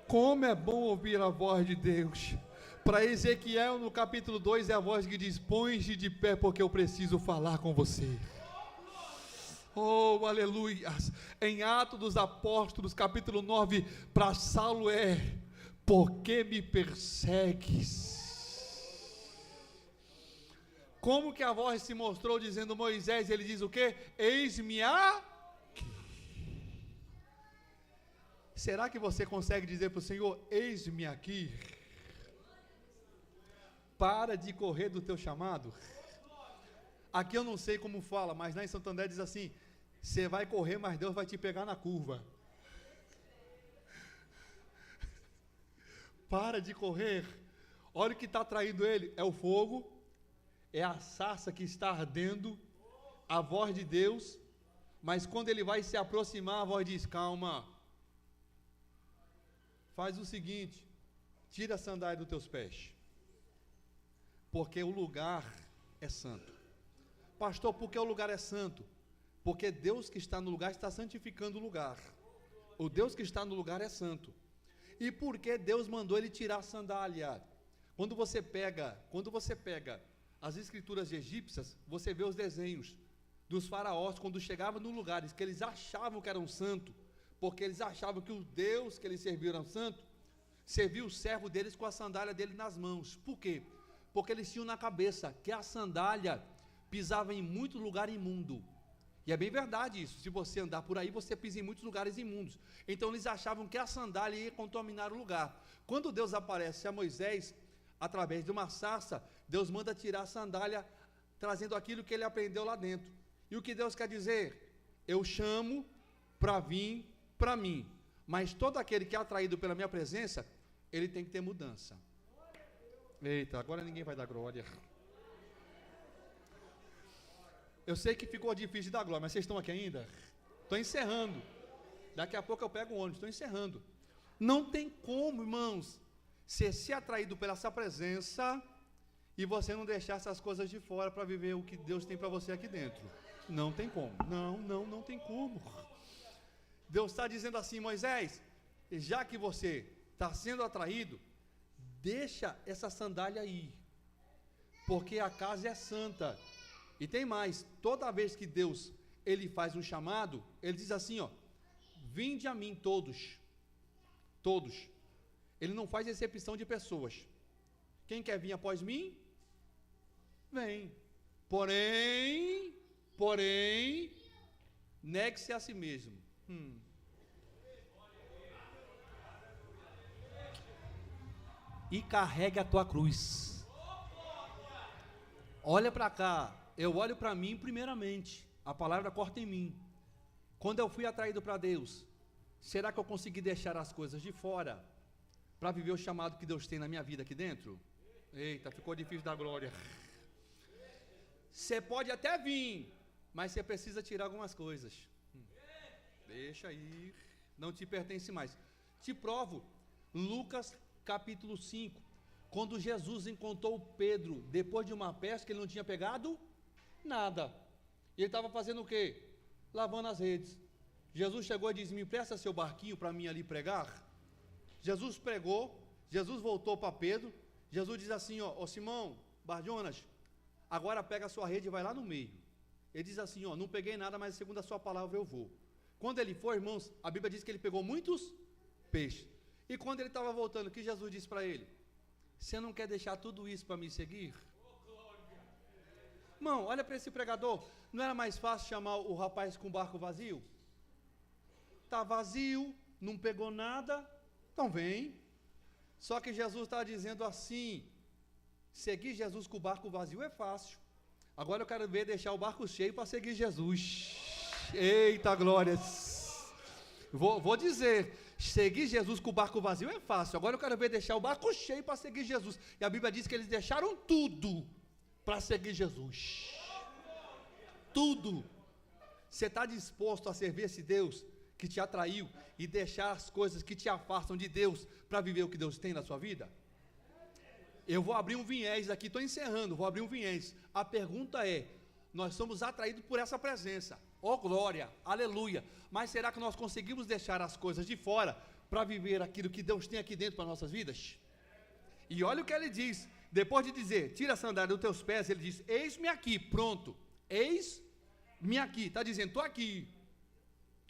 B: Como é bom ouvir a voz de Deus. Para Ezequiel, no capítulo 2, é a voz que diz: põe-te de pé, porque eu preciso falar com você. Oh, aleluia. Em Atos dos Apóstolos, capítulo 9, para Saulo por que me persegues? Como que a voz se mostrou dizendo Moisés? Ele diz o quê? Eis-me aqui. Será que você consegue dizer para o Senhor, eis-me aqui? Para de correr do teu chamado. Aqui eu não sei como fala, mas lá em Santo André diz assim, você vai correr, mas Deus vai te pegar na curva. Para de correr. Olha o que está atraindo ele, é o fogo, é a sarça que está ardendo, a voz de Deus, mas quando ele vai se aproximar, a voz diz, calma, faz o seguinte, tira a sandália dos teus pés, porque o lugar é santo. Pastor, por que o lugar é santo? Porque Deus que está no lugar está santificando o lugar. O Deus que está no lugar é santo. E por que Deus mandou ele tirar a sandália? Quando você pega as escrituras egípcias, você vê os desenhos dos faraós, quando chegavam nos lugares que eles achavam que eram santos, porque eles achavam que o Deus que eles serviam era santo, serviu o servo deles com a sandália dele nas mãos. Por quê? Porque eles tinham na cabeça que a sandália pisava em muito lugar imundo. E é bem verdade isso, se você andar por aí, você pisa em muitos lugares imundos. Então eles achavam que a sandália ia contaminar o lugar. Quando Deus aparece a Moisés, através de uma sarça, Deus manda tirar a sandália, trazendo aquilo que ele aprendeu lá dentro. E o que Deus quer dizer? Eu chamo para vir para mim, mas todo aquele que é atraído pela minha presença, ele tem que ter mudança. Eita, agora ninguém vai dar glória. Eu sei que ficou difícil dar glória, mas vocês estão aqui ainda? Estou encerrando. Daqui a pouco eu pego o ônibus, estou encerrando. Não tem como, irmãos, ser atraído pela essa presença e você não deixar essas coisas de fora para viver o que Deus tem para você aqui dentro. Não tem como. Não tem como. Deus está dizendo assim, Moisés, já que você está sendo atraído, deixa essa sandália aí, porque a casa é santa. E tem mais, toda vez que Deus, ele faz um chamado, ele diz assim, ó, vinde a mim todos, ele não faz exceção de pessoas, quem quer vir após mim, vem, porém, negue-se a si mesmo, e carregue a tua cruz. Olha para cá, eu olho para mim primeiramente, a palavra corta em mim. Quando eu fui atraído para Deus, será que eu consegui deixar as coisas de fora, para viver o chamado que Deus tem na minha vida aqui dentro? Eita, ficou difícil da glória. Você pode até vir, mas você precisa tirar algumas coisas. Deixa aí, não te pertence mais. Te provo, Lucas capítulo 5, quando Jesus encontrou Pedro, depois de uma pesca, ele não tinha pegado nada, e ele estava fazendo o quê? Lavando as redes. Jesus chegou e disse, me empresta seu barquinho para mim ali pregar. Jesus pregou, Jesus voltou para Pedro, Jesus diz assim, ó Simão, Barjonas, agora pega a sua rede e vai lá no meio. Ele diz assim, ó, não peguei nada, mas segundo a sua palavra eu vou. Quando ele foi, irmãos, a Bíblia diz que ele pegou muitos peixes, e quando ele estava voltando, o que Jesus disse para ele? Você não quer deixar tudo isso para me seguir? Irmão, olha para esse pregador, não era mais fácil chamar o rapaz com o barco vazio? Está vazio, não pegou nada, então vem. Só que Jesus está dizendo assim, seguir Jesus com o barco vazio é fácil, agora eu quero ver deixar o barco cheio para seguir Jesus. Eita glórias, vou dizer, seguir Jesus com o barco vazio é fácil, agora eu quero ver deixar o barco cheio para seguir Jesus, e a Bíblia diz que eles deixaram tudo para seguir Jesus, tudo. Você está disposto a servir esse Deus que te atraiu e deixar as coisas que te afastam de Deus para viver o que Deus tem na sua vida? Eu vou abrir um viés aqui, estou encerrando, vou abrir um viés. A pergunta é, nós somos atraídos por essa presença, ó glória, aleluia, mas será que nós conseguimos deixar as coisas de fora para viver aquilo que Deus tem aqui dentro para nossas vidas? E olha o que ele diz, depois de dizer, tira a sandália dos teus pés, ele diz, eis-me aqui, pronto, eis-me aqui, está dizendo, estou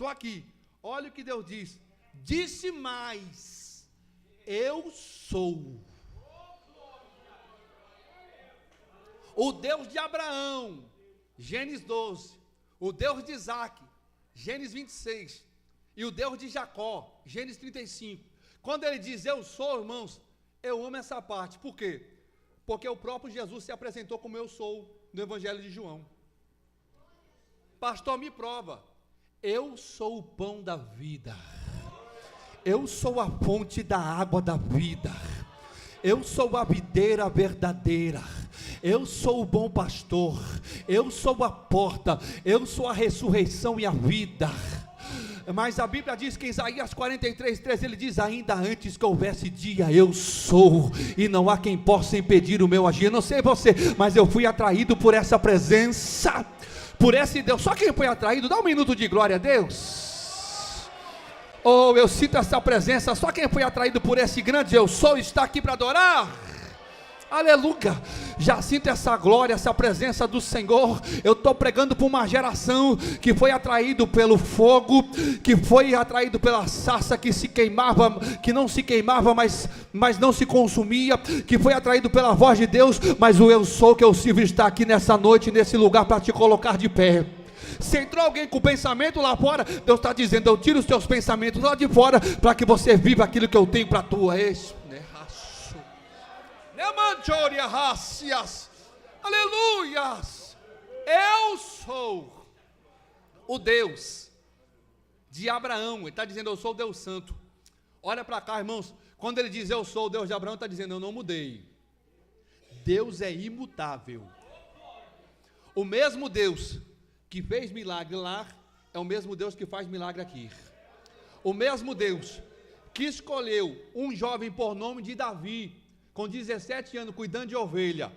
B: aqui, olha o que Deus diz, disse mais, eu sou. O Deus de Abraão, Gênesis 12. O Deus de Isaac, Gênesis 26. E o Deus de Jacó, Gênesis 35. Quando ele diz eu sou, irmãos, eu amo essa parte. Por quê? Porque o próprio Jesus se apresentou como eu sou no Evangelho de João. Pastor, me prova. Eu sou o pão da vida. Eu sou a fonte da água da vida. Eu sou a videira verdadeira. Eu sou o bom pastor. Eu sou a porta. Eu sou a ressurreição e a vida. Mas a Bíblia diz que em Isaías 43:13 ele diz: ainda antes que houvesse dia, eu sou, e não há quem possa impedir o meu agir. Eu não sei você, mas eu fui atraído por essa presença, por esse Deus. Só quem foi atraído, dá um minuto de glória a Deus. Oh, eu sinto essa presença. Só quem foi atraído por esse grande eu sou está aqui para adorar. Aleluia, já sinto essa glória, essa presença do Senhor. Eu estou pregando para uma geração que foi atraído pelo fogo, que foi atraído pela sarça que se queimava, que não se queimava, mas não se consumia, que foi atraído pela voz de Deus, mas o eu sou que eu sirvo está aqui nessa noite, nesse lugar para te colocar de pé. Se entrou alguém com pensamento lá fora, Deus está dizendo: eu tiro os teus pensamentos lá de fora, para que você viva aquilo que eu tenho para a tua. Aleluias. Eu sou o Deus de Abraão. Ele está dizendo: eu sou o Deus Santo. Olha para cá, irmãos. Quando ele diz eu sou o Deus de Abraão, está dizendo: eu não mudei. Deus é imutável. O mesmo Deus que fez milagre lá é o mesmo Deus que faz milagre aqui. O mesmo Deus que escolheu um jovem por nome de Davi, com 17 anos, cuidando de ovelha,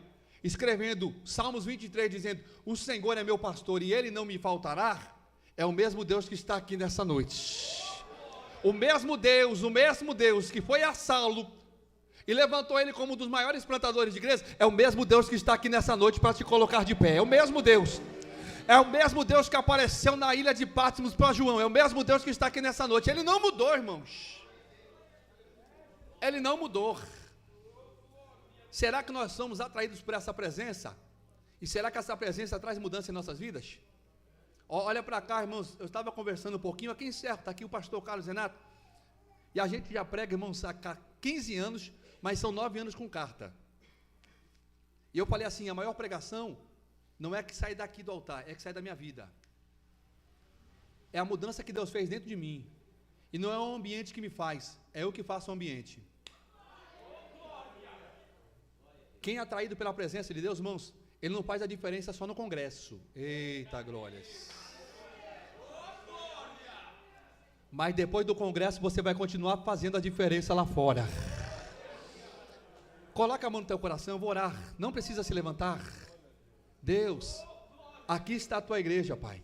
B: escrevendo Salmos 23, dizendo: o Senhor é meu pastor e ele não me faltará, é o mesmo Deus que está aqui nessa noite. O mesmo Deus que foi a Saulo e levantou ele como um dos maiores plantadores de igrejas, é o mesmo Deus que está aqui nessa noite para te colocar de pé. É o mesmo Deus. É o mesmo Deus que apareceu na ilha de Patmos para João. É o mesmo Deus que está aqui nessa noite. Ele não mudou, irmãos. Ele não mudou. Será que nós somos atraídos por essa presença? E será que essa presença traz mudança em nossas vidas? Olha para cá, irmãos. Eu estava conversando um pouquinho. Aqui em Serra, está aqui o pastor Carlos Renato. E a gente já prega, irmãos, há 15 anos, mas são 9 anos com carta. E eu falei assim: a maior pregação não é que sai daqui do altar, é que sai da minha vida. É a mudança que Deus fez dentro de mim. E não é o ambiente que me faz, é eu que faço o ambiente. Quem é atraído pela presença de Deus, irmãos, ele não faz a diferença só no congresso. Eita glórias. Mas depois do congresso você vai continuar fazendo a diferença lá fora. Coloca a mão no teu coração, eu vou orar. Não precisa se levantar. Deus, aqui está a tua igreja, Pai.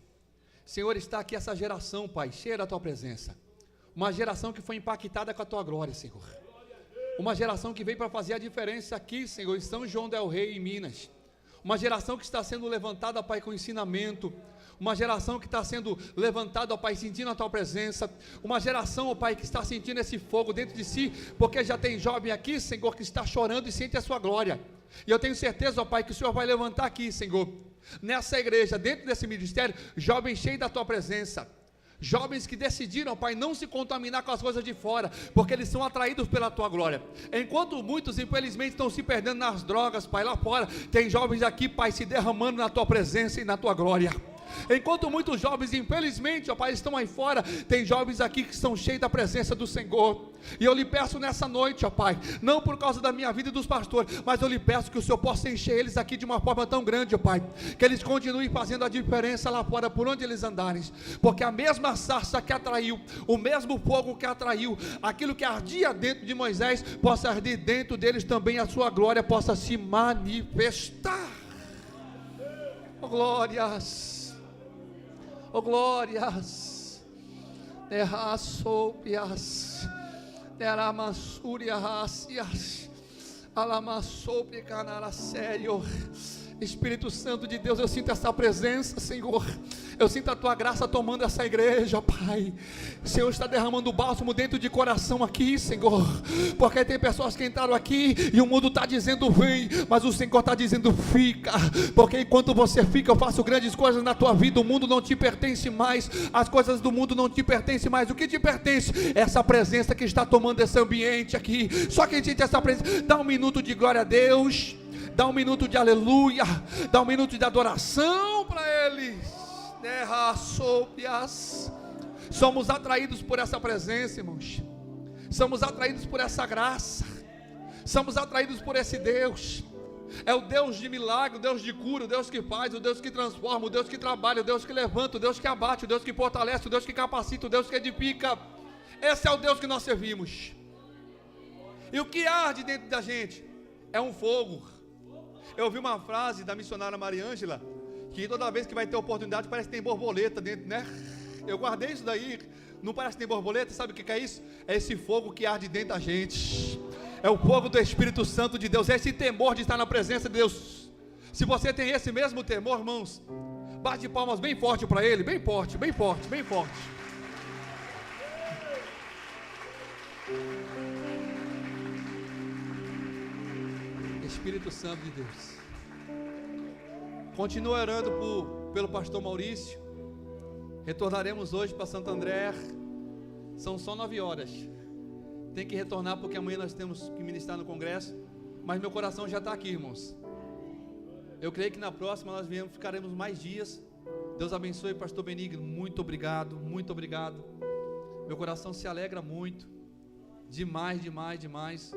B: Senhor, está aqui essa geração, Pai, cheia da tua presença. Uma geração que foi impactada com a tua glória, Senhor. Uma geração que veio para fazer a diferença aqui, Senhor, em São João del Rei, em Minas. Uma geração que está sendo levantada, Pai, com ensinamento. Uma geração que está sendo levantada, ó Pai, sentindo a tua presença. Uma geração, ó Pai, que está sentindo esse fogo dentro de si, porque já tem jovem aqui, Senhor, que está chorando e sente a sua glória. E eu tenho certeza, ó Pai, que o Senhor vai levantar aqui, Senhor, nessa igreja, dentro desse ministério, jovens cheios da tua presença. Jovens que decidiram, Pai, não se contaminar com as coisas de fora, porque eles são atraídos pela tua glória. Enquanto muitos, infelizmente, estão se perdendo nas drogas, Pai, lá fora, tem jovens aqui, Pai, se derramando na tua presença e na tua glória. Enquanto muitos jovens, infelizmente, ó Pai, estão aí fora, tem jovens aqui que estão cheios da presença do Senhor. E eu lhe peço nessa noite, ó Pai, não por causa da minha vida e dos pastores, mas eu lhe peço que o Senhor possa encher eles aqui de uma forma tão grande, ó Pai, que eles continuem fazendo a diferença lá fora, por onde eles andarem, porque a mesma sarça que atraiu, o mesmo fogo que atraiu, aquilo que ardia dentro de Moisés, possa arder dentro deles também, a sua glória possa se manifestar. Oh glórias! Oh glórias, derraçoupias, deramassurias, alamassoupicanarásério. Espírito Santo de Deus, eu sinto essa presença, Senhor. Eu sinto a tua graça tomando essa igreja, Pai. O Senhor está derramando bálsamo dentro de coração aqui, Senhor. Porque tem pessoas que entraram aqui e o mundo está dizendo vem, mas o Senhor está dizendo fica. Porque enquanto você fica, eu faço grandes coisas na tua vida. O mundo não te pertence mais, as coisas do mundo não te pertencem mais. O que te pertence é essa presença que está tomando esse ambiente aqui. Só quem sente essa presença, dá um minuto de glória a Deus. Dá um minuto de aleluia, dá um minuto de adoração para Ele. Somos atraídos por essa presença, irmãos. Somos atraídos por essa graça. Somos atraídos por esse Deus. É o Deus de milagre, o Deus de cura, o Deus que faz, o Deus que transforma, o Deus que trabalha, o Deus que levanta, o Deus que abate, o Deus que fortalece, o Deus que capacita, o Deus que edifica. Esse é o Deus que nós servimos. E o que arde dentro da gente é um fogo. Eu ouvi uma frase da missionária Maria Ângela, que toda vez que vai ter oportunidade parece que tem borboleta dentro, né? Eu guardei isso daí. Não parece que tem borboleta? Sabe o que é isso? É esse fogo que arde dentro da gente. É o fogo do Espírito Santo de Deus. É esse temor de estar na presença de Deus. Se você tem esse mesmo temor, irmãos, bate palmas bem forte para Ele. Bem forte, bem forte, bem forte. Espírito Santo de Deus. Continua orando pelo pastor Maurício. Retornaremos hoje para Santo André. São só 9 horas. Tem que retornar porque amanhã nós temos que ministrar no congresso. Mas meu coração já está aqui, irmãos. Eu creio que na próxima nós ficaremos mais dias. Deus abençoe, pastor Benigno. Muito obrigado, muito obrigado. Meu coração se alegra muito. Demais, demais, demais.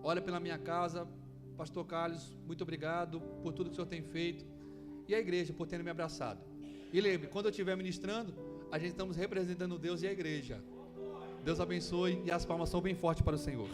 B: Olha pela minha casa. Pastor Carlos, muito obrigado por tudo que o Senhor tem feito. E a igreja por ter me abraçado. E lembre, quando eu estiver ministrando, a gente estamos representando Deus e a igreja. Deus abençoe e as palmas são bem fortes para o Senhor.